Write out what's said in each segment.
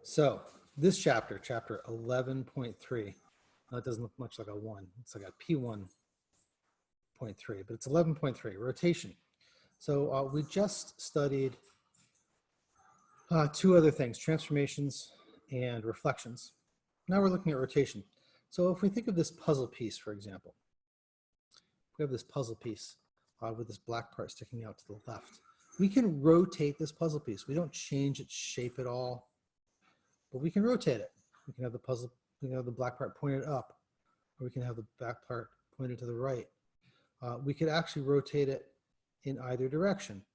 So this chapter, chapter 11.3, it doesn't look much like a 1. It's like a P1.3, but it's 11.3, rotation. So we just studied two other things, transformations and reflections. Now we're looking at rotation. So if we think of this puzzle piece, for example, we have this puzzle piece with this black part sticking out to the left. We can rotate this puzzle piece. We don't change its shape at all, but we can rotate it. We can have the puzzle, we can have the black part pointed up, or we can have the back part pointed to the right. We could actually rotate it in either direction.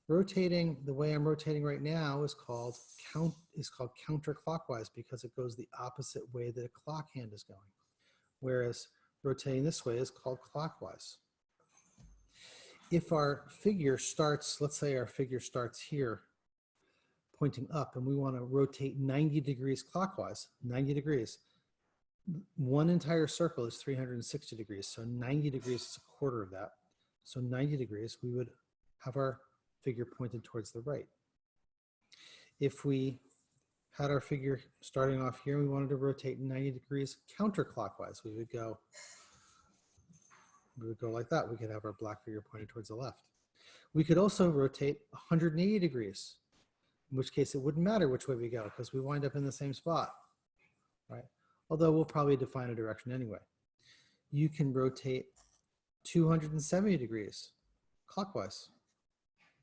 Rotating the way I'm rotating right now is called counterclockwise because it goes the opposite way that a clock hand is going. Whereas rotating this way is called clockwise. If our figure starts, let's say our figure starts here, pointing up, and we want to rotate 90 degrees clockwise, 90 degrees. One entire circle is 360 degrees, so 90 degrees is a quarter of that. So 90 degrees, we would have our figure pointed towards the right. If we had our figure starting off here, we wanted to rotate 90 degrees counterclockwise, we would go like that. We could have our black figure pointed towards the left. We could also rotate 180 degrees, in which case it wouldn't matter which way we go because we wind up in the same spot, right? Although we'll probably define a direction anyway. You can rotate 270 degrees clockwise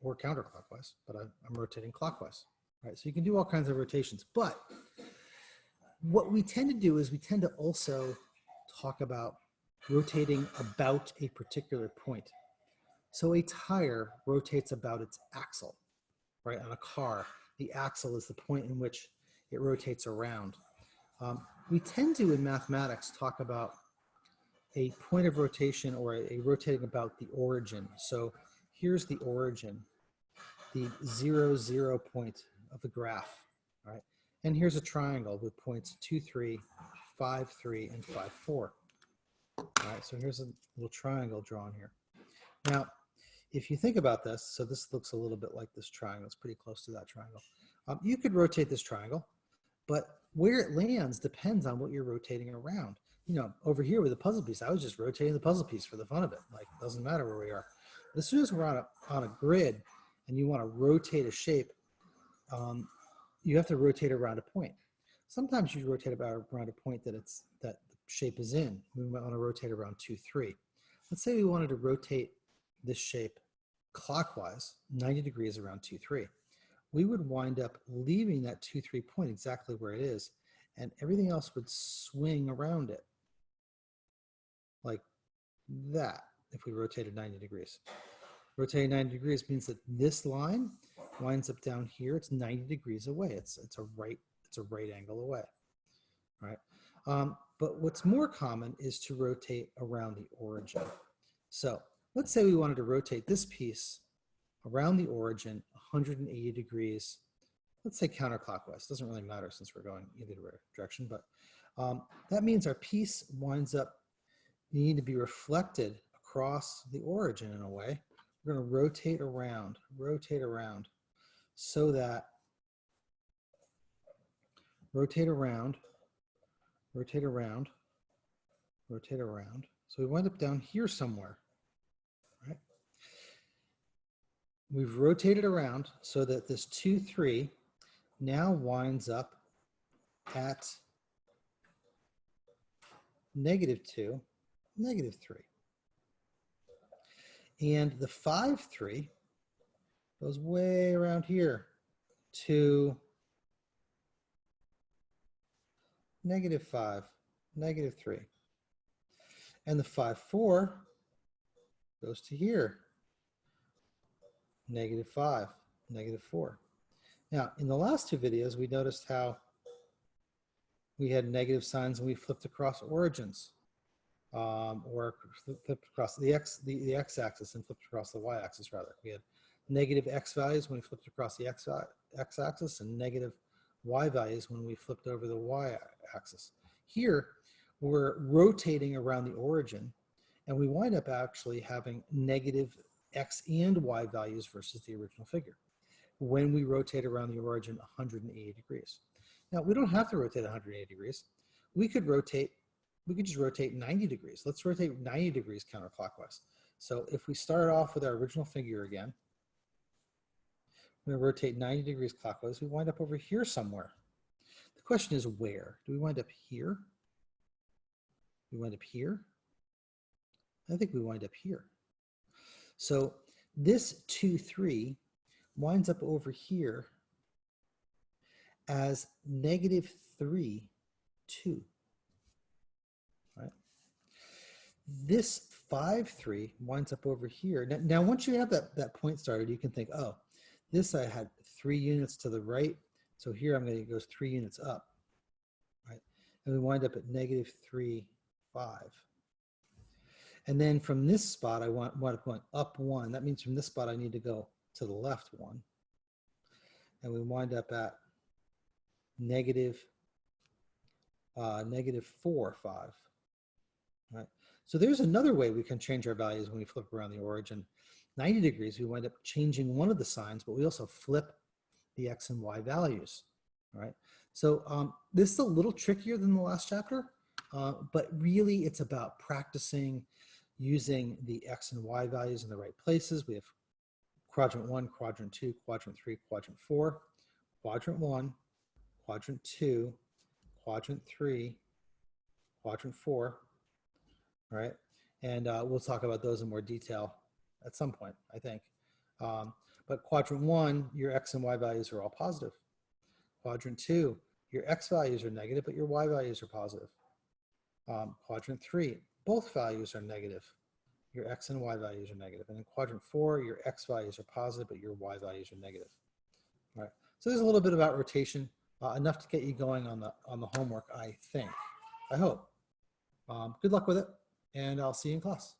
or counterclockwise, but I'm rotating clockwise, right? So you can do all kinds of rotations, but what we tend to do is we tend to also talk about rotating about a particular point. So a tire rotates about its axle, right? On a car, the axle is the point in which it rotates around. We tend to, in mathematics, talk about a point of rotation or a rotating about the origin. So here's the origin, the 0, 0 point of the graph, right? And here's a triangle with points 2, 3, 5, 3, and 5, 4. All right, so here's a little triangle drawn here. Now, if you think about this, so this looks a little bit like this triangle. It's pretty close to that triangle. You could rotate this triangle, but where it lands depends on what you're rotating around. You know, over here with the puzzle piece, I was just rotating the puzzle piece for the fun of it. Like, it doesn't matter where we are. But as soon as we're on a grid and you want to rotate a shape, you have to rotate around a point. Sometimes you rotate around a point that the shape is in. We might want to rotate around 2, 3. Let's say we wanted to rotate this shape clockwise, 90 degrees around 2, 3. We would wind up leaving that 2, 3 point exactly where it is, and everything else would swing around it like that if we rotated 90 degrees. Rotating 90 degrees means that this line winds up down here. It's 90 degrees away. It's a right angle away, right? But what's more common is to rotate around the origin. So let's say we wanted to rotate this piece around the origin 180 degrees, let's say counterclockwise. Doesn't really matter since we're going either direction, but that means our piece winds up needing to be reflected across the origin in a way. We're going to rotate around so that rotate around. So we wind up down here somewhere, right? We've rotated around so that this 2, 3 now winds up at -2, -3. And the 5, 3 goes way around here to -5, -3. And the 5, 4 goes to here, -5, -4. Now, in the last two videos, we noticed how we had negative signs and we flipped across origins, or flipped across the x-axis and flipped across the y-axis rather. We had negative x values when we flipped across the x-axis and negative y values when we flipped over the y-axis. Here, we're rotating around the origin, and we wind up actually having negative x and y values versus the original figure when we rotate around the origin 180 degrees. Now, we don't have to rotate 180 degrees. We could just rotate 90 degrees. Let's rotate 90 degrees counterclockwise. So if we start off with our original figure again, we're going to rotate 90 degrees clockwise. We wind up over here somewhere. The question is where? Do we wind up here? We wind up here? I think we wind up here. So this 2, 3 winds up over here as -3, 2. Right? This 5, 3 winds up over here. Now once you have that point started, you can think, oh, this I had 3 units to the right. So here I'm going to go 3 units up. Right? And we wind up at -3, 5. And then from this spot, I want going up 1. That means from this spot, I need to go to the left 1. And we wind up at -4, 5. Right? So there's another way we can change our values when we flip around the origin. 90 degrees, we wind up changing one of the signs, but we also flip the X and Y values. Right? So this is a little trickier than the last chapter, but really it's about practicing using the X and Y values in the right places. We have quadrant 1, quadrant 2, quadrant 3, quadrant 4, quadrant 1, quadrant 2, quadrant 3, quadrant 4, right? And we'll talk about those in more detail at some point, I think. But quadrant 1, your X and Y values are all positive. Quadrant 2, your X values are negative, but your Y values are positive. Quadrant 3, both values are negative. Your X and Y values are negative. And in quadrant 4, your X values are positive, but your Y values are negative. All right. So there's a little bit about rotation, enough to get you going on the homework, I think. I hope. Good luck with it, and I'll see you in class.